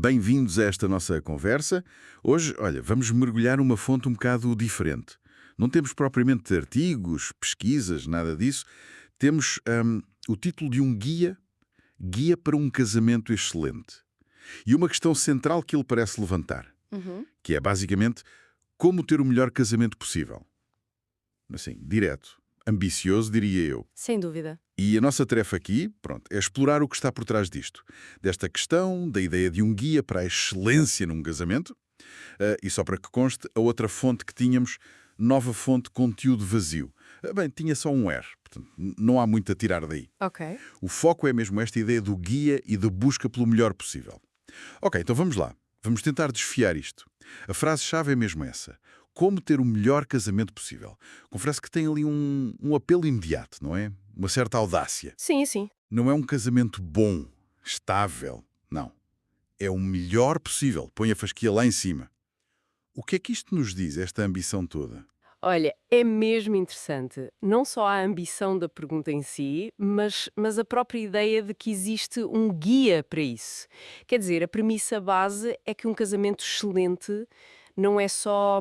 Bem-vindos a esta nossa conversa. Hoje, olha, vamos mergulhar numa fonte um bocado diferente. Não temos propriamente artigos, pesquisas, nada disso. Temos o título de um guia para um casamento excelente. E uma questão central que ele parece levantar, que é basicamente como ter o melhor casamento possível. Assim, direto, ambicioso, diria eu. Sem dúvida. E a nossa tarefa aqui, pronto, é explorar o que está por trás disto. Desta questão, da ideia de um guia para a excelência num casamento. E só para que conste, a outra fonte que tínhamos, nova fonte, conteúdo vazio. Bem, tinha só um R, portanto, não há muito a tirar daí. Ok. O foco é mesmo esta ideia do guia e da busca pelo melhor possível. Ok, então vamos lá. Vamos tentar desfiar isto. A frase-chave é mesmo essa. Como ter o melhor casamento possível. Confesso que tem ali um apelo imediato, não é? Uma certa audácia. Sim, sim. Não é um casamento bom, estável, não. É o melhor possível. Põe a fasquia lá em cima. O que é que isto nos diz, esta ambição toda? Olha, é mesmo interessante. Não só a ambição da pergunta em si, mas a própria ideia de que existe um guia para isso. Quer dizer, a premissa base é que um casamento excelente não é só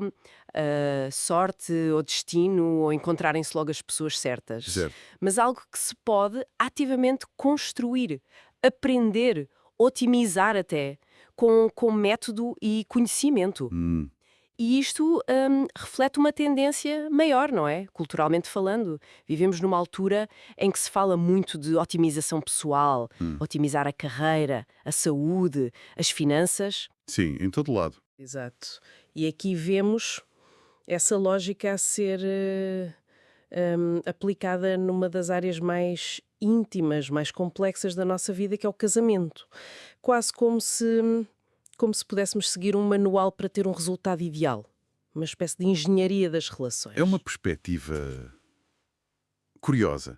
sorte ou destino ou encontrarem-se logo as pessoas certas, Certo. mas algo que se pode ativamente construir, aprender, otimizar até, com método e conhecimento. Hum, E isto reflete uma tendência maior, não é? Culturalmente falando. Vivemos numa altura em que se fala muito de otimização pessoal, hum. otimizar a carreira, a saúde, as finanças. Sim, em todo lado. Exato. E aqui vemos essa lógica a ser aplicada numa das áreas mais íntimas, mais complexas da nossa vida, que é o casamento. Quase como se pudéssemos seguir um manual para ter um resultado ideal. Uma espécie de engenharia das É uma relações. perspectiva curiosa.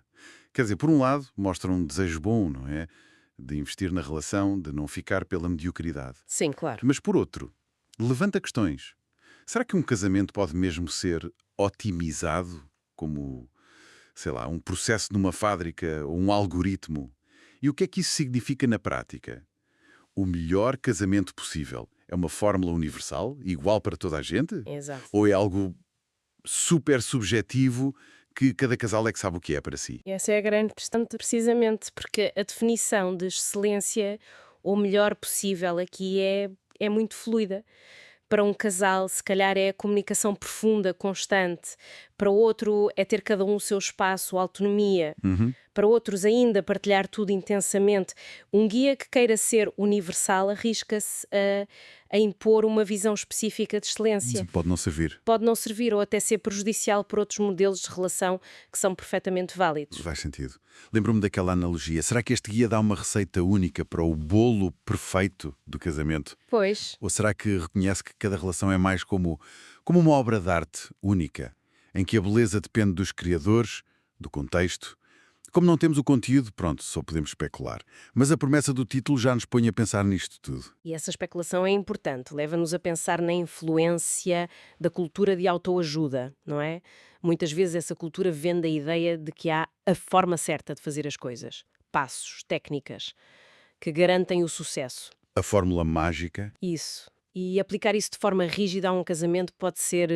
Quer dizer, por um lado, mostra um desejo bom, não é? De investir na relação, de não ficar pela mediocridade. Sim, claro. Mas por outro, levanta questões. Será que um casamento pode mesmo ser otimizado como, sei lá, um processo numa fábrica ou um algoritmo? E o que é que isso significa na prática? O melhor casamento possível é uma fórmula universal, igual para toda a gente? Exato. Ou é algo super subjetivo que cada casal é que sabe o que é para si? E essa é a grande questão, precisamente, porque a definição de excelência, ou melhor possível, aqui é muito fluida. Para um casal, se calhar é a comunicação profunda, constante. Para outro, é ter cada um o seu espaço, autonomia. Uhum. Para outros, ainda, partilhar tudo intensamente. Um guia que queira ser universal arrisca-se a impor uma visão específica de excelência. Pode não servir. Pode não servir ou até ser prejudicial por outros modelos de relação que são perfeitamente válidos. Faz sentido. Lembro-me daquela analogia. Será que este guia dá uma receita única para o bolo perfeito do casamento? Pois, Ou será que reconhece que cada relação é mais como uma obra de arte única, em que a beleza depende dos criadores, do contexto? Como não temos o conteúdo, pronto, só podemos especular. Mas a promessa do título já nos põe a pensar nisto tudo. e essa especulação é importante, leva-nos a pensar na influência da cultura de autoajuda, não é? Muitas vezes essa cultura vende a ideia de que há a forma certa de fazer as coisas, passos, técnicas, que garantem o sucesso. A fórmula mágica. Isso. E aplicar isso de forma rígida a um casamento pode ser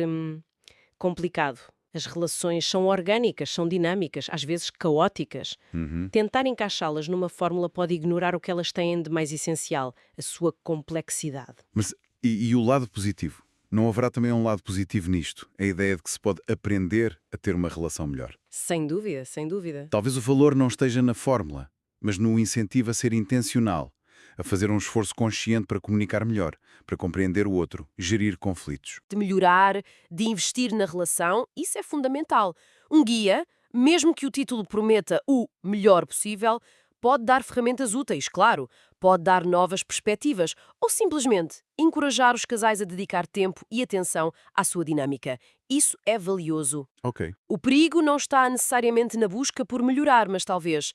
complicado. As relações são orgânicas, são dinâmicas, às vezes caóticas. Uhum. Tentar encaixá-las numa fórmula pode ignorar o que elas têm de mais essencial, a sua complexidade. Mas e o lado positivo? Não haverá também um lado positivo nisto? A ideia de que se pode aprender a ter uma relação melhor. Sem dúvida, sem dúvida. Talvez o valor não esteja na fórmula, mas no incentivo a ser intencional, a fazer um esforço consciente para comunicar melhor, para compreender o outro, gerir conflitos. De melhorar, de investir na relação, isso é fundamental. Um guia, mesmo que o título prometa o melhor possível, pode dar ferramentas úteis, claro, pode dar novas perspectivas ou simplesmente encorajar os casais a dedicar tempo e atenção à sua dinâmica. Isso é valioso. Ok. O perigo não está necessariamente na busca por melhorar, mas talvez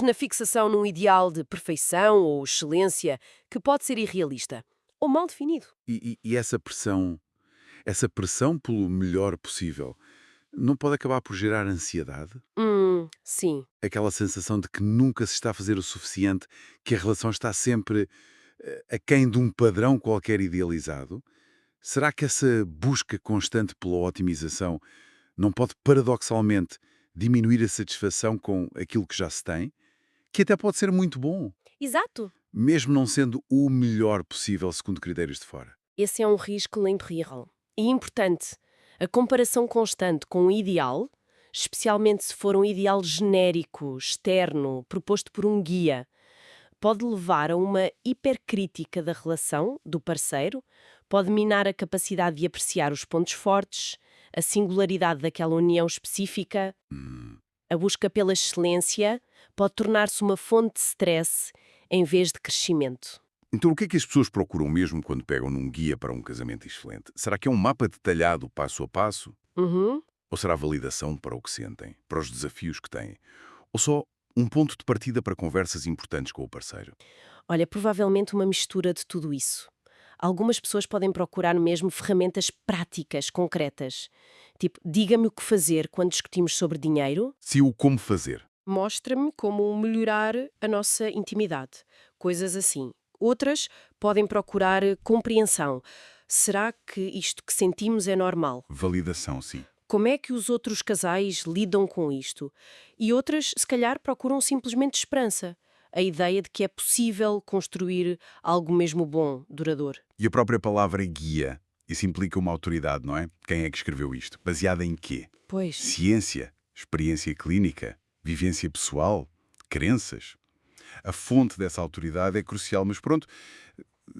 na fixação num ideal de perfeição ou excelência que pode ser irrealista ou mal definido. E essa pressão pelo melhor possível, não pode acabar por gerar ansiedade? Sim. Aquela sensação de que nunca se está a fazer o suficiente, que a relação está sempre aquém de um padrão qualquer idealizado, será que essa busca constante pela otimização não pode paradoxalmente diminuir a satisfação com aquilo que já se tem, que até pode ser muito bom, Exato. mesmo não sendo o melhor possível segundo critérios de fora? Esse é um risco l'imperil. E importante, a comparação constante com o ideal, especialmente se for um ideal genérico, externo, proposto por um guia, pode levar a uma hipercrítica da relação, do parceiro, pode minar a capacidade de apreciar os pontos fortes, a singularidade daquela união específica. A busca pela excelência pode tornar-se uma fonte de stress em vez de crescimento. Então o que é que as pessoas procuram mesmo quando pegam num guia para um casamento excelente? Será que é um mapa detalhado passo a passo? Uhum. Ou será validação para o que sentem, para os desafios que têm? Ou só um ponto de partida para conversas importantes com o parceiro? Olha, provavelmente uma mistura de tudo isso. Algumas pessoas podem procurar mesmo ferramentas práticas, concretas. Tipo, diga-me o que fazer quando discutimos sobre dinheiro. Se o como fazer. Mostra-me como melhorar a nossa intimidade. Coisas assim. Outras podem procurar compreensão. Será que isto que sentimos é normal? Validação, sim. Como é que os outros casais lidam com isto? E outras, se calhar, procuram simplesmente esperança. A ideia de que é possível construir algo mesmo bom, duradouro. E a própria palavra guia. Isso implica uma autoridade, não é? Quem é que escreveu isto? Baseada em quê? Pois. Ciência, experiência clínica, vivência pessoal, crenças. A fonte dessa autoridade é crucial, mas pronto,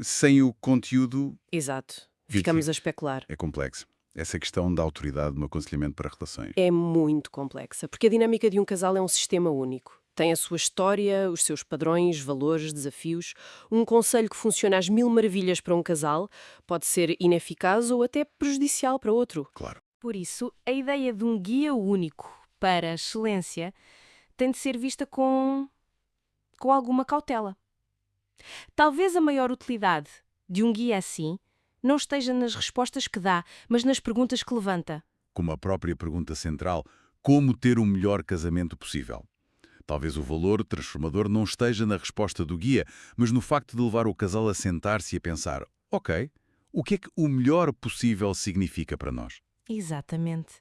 sem o conteúdo Exato. Ficamos a especular. é complexo. Essa questão da autoridade no aconselhamento para relações. É muito complexa, porque a dinâmica de um casal é um sistema único. Tem a sua história, os seus padrões, valores, desafios. Um conselho que funciona às mil maravilhas para um casal pode ser ineficaz ou até prejudicial para outro. Claro. Por isso, a ideia de um guia único para a excelência tem de ser vista com alguma cautela. Talvez a maior utilidade de um guia assim não esteja nas respostas que dá, mas nas perguntas que levanta. Como a própria pergunta central, como ter o melhor casamento possível? Talvez o valor transformador não esteja na resposta do guia, mas no facto de levar o casal a sentar-se e a pensar, ok, o que é que o melhor possível significa para nós? Exatamente.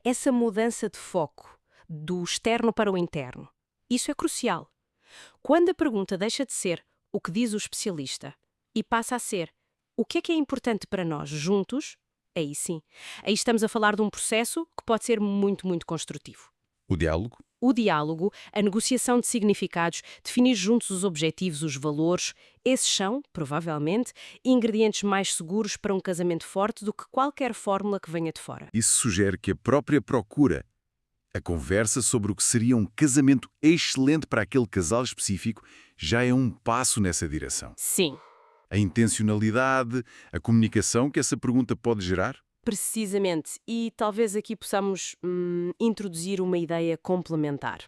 Essa mudança de foco do externo para o interno, isso é crucial. Quando a pergunta deixa de ser o que diz o especialista e passa a ser o que é importante para nós juntos, aí sim. Aí estamos a falar de um processo que pode ser muito, muito construtivo. O diálogo? O diálogo, a negociação de significados, definir juntos os objetivos, os valores, esses são, provavelmente, ingredientes mais seguros para um casamento forte do que qualquer fórmula que venha de fora. Isso sugere que a própria procura, a conversa sobre o que seria um casamento excelente para aquele casal específico, já é um passo nessa direção. Sim. A intencionalidade, a comunicação que essa pergunta pode gerar? Precisamente. E talvez aqui possamos introduzir uma ideia complementar.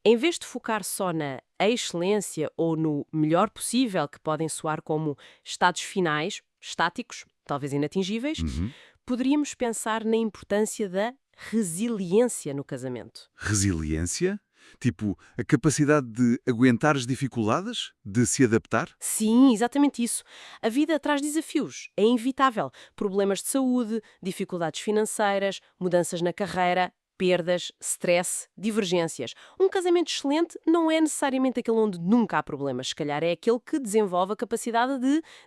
Em vez de focar só na excelência ou no melhor possível, que podem soar como estados finais, estáticos, talvez inatingíveis, poderíamos pensar na importância da resiliência no casamento. Resiliência? Tipo, a capacidade de aguentar as dificuldades? De se adaptar? Sim, exatamente isso. A vida traz desafios, é inevitável. Problemas de saúde, dificuldades financeiras, mudanças na carreira, perdas, stress, divergências. Um casamento excelente não é necessariamente aquele onde nunca há problemas. Se calhar é aquele que desenvolve a capacidade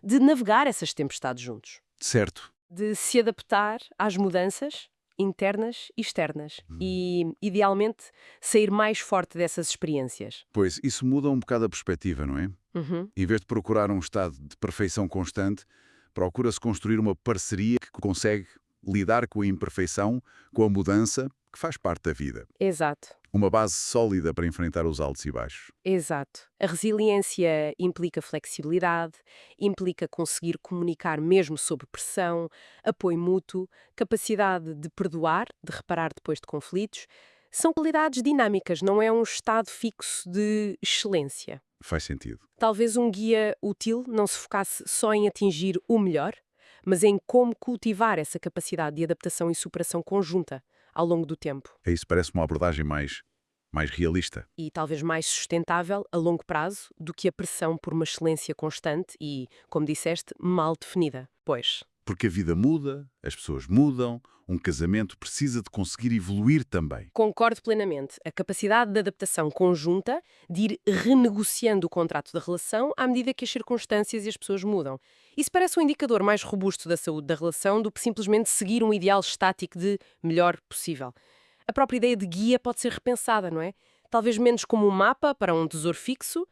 de navegar essas tempestades juntos. Certo. De se adaptar às mudanças internas e externas. E, idealmente, sair mais forte dessas experiências. Pois, isso muda um bocado a perspectiva, não é? Em vez de procurar um estado de perfeição constante, procura-se construir uma parceria que consegue lidar com a imperfeição, com a mudança, que faz parte da vida. Exato. Uma base sólida para enfrentar os altos e baixos. Exato. A resiliência implica flexibilidade, implica conseguir comunicar mesmo sob pressão, apoio mútuo, capacidade de perdoar, de reparar depois de conflitos. São qualidades dinâmicas, não é um estado fixo de excelência. Faz sentido. Talvez um guia útil não se focasse só em atingir o melhor, mas em como cultivar essa capacidade de adaptação e superação conjunta ao longo do tempo. Isso parece uma abordagem mais mais realista. E talvez mais sustentável a longo prazo do que a pressão por uma excelência constante e, como disseste, mal definida. Pois. Porque a vida muda, as pessoas mudam, um casamento precisa de conseguir evoluir também. Concordo plenamente. A capacidade de adaptação conjunta, de ir renegociando o contrato da relação à medida que as circunstâncias e as pessoas mudam. Isso parece um indicador mais robusto da saúde da relação do que simplesmente seguir um ideal estático de melhor possível. A própria ideia de guia pode ser repensada, não é? Talvez menos como um mapa para um tesouro fixo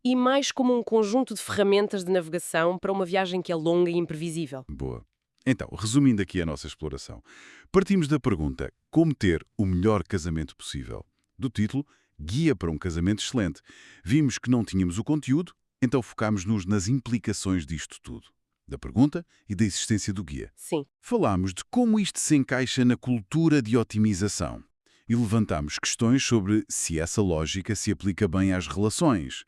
e mais como um conjunto de ferramentas de navegação para uma viagem que é longa e imprevisível. Boa. Então, resumindo aqui a nossa exploração, partimos da pergunta como ter o melhor casamento possível. Do título, Guia para um Casamento Excelente. Vimos que não tínhamos o conteúdo, então focámos-nos nas implicações disto tudo. Da pergunta e da existência do guia. Sim. Falámos de como isto se encaixa na cultura de otimização e levantámos questões sobre se essa lógica se aplica bem às relações.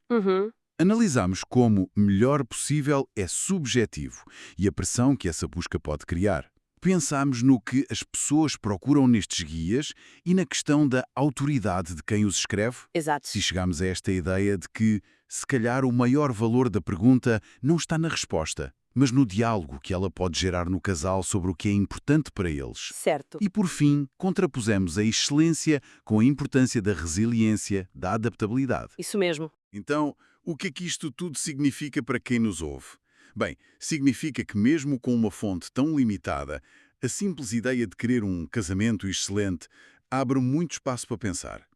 Analisámos como melhor possível é subjetivo e a pressão que essa busca pode criar. Pensámos no que as pessoas procuram nestes guias e na questão da autoridade de quem os escreve. Exato. E chegámos a esta ideia de que, se calhar, o maior valor da pergunta não está na resposta, mas no diálogo que ela pode gerar no casal sobre o que é importante para eles. Certo. E, por fim, contrapusemos a excelência com a importância da resiliência, da adaptabilidade. Isso mesmo. Então, o que é que isto tudo significa para quem nos ouve? Bem, significa que mesmo com uma fonte tão limitada, a simples ideia de querer um casamento excelente abre muito espaço para pensar.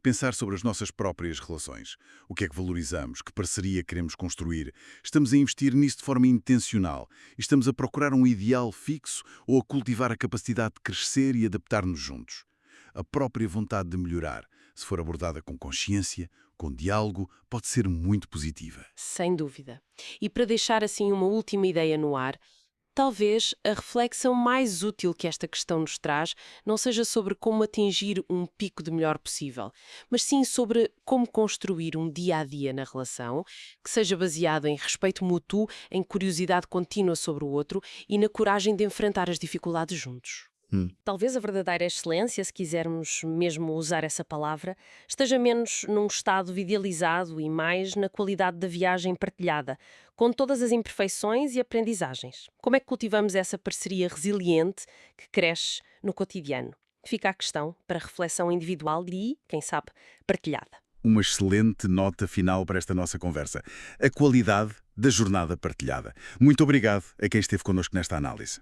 Pensar sobre as nossas próprias relações. O que é que valorizamos? Que parceria queremos construir? Estamos a investir nisso de forma intencional? Estamos a procurar um ideal fixo ou a cultivar a capacidade de crescer e adaptar-nos juntos? A própria vontade de melhorar, se for abordada com consciência, com diálogo, pode ser muito positiva. Sem dúvida. E para deixar assim uma última ideia no ar, talvez a reflexão mais útil que esta questão nos traz não seja sobre como atingir um pico de melhor possível, mas sim sobre como construir um dia-a-dia na relação que seja baseado em respeito mútuo, em curiosidade contínua sobre o outro e na coragem de enfrentar as dificuldades juntos. Talvez a verdadeira excelência, se quisermos mesmo usar essa palavra, esteja menos num estado idealizado e mais na qualidade da viagem partilhada, com todas as imperfeições e aprendizagens. Como é que cultivamos essa parceria resiliente que cresce no cotidiano? Fica a questão para reflexão individual e, quem sabe, partilhada. Uma excelente nota final para esta nossa conversa. A qualidade da jornada partilhada. Muito obrigado a quem esteve connosco nesta análise.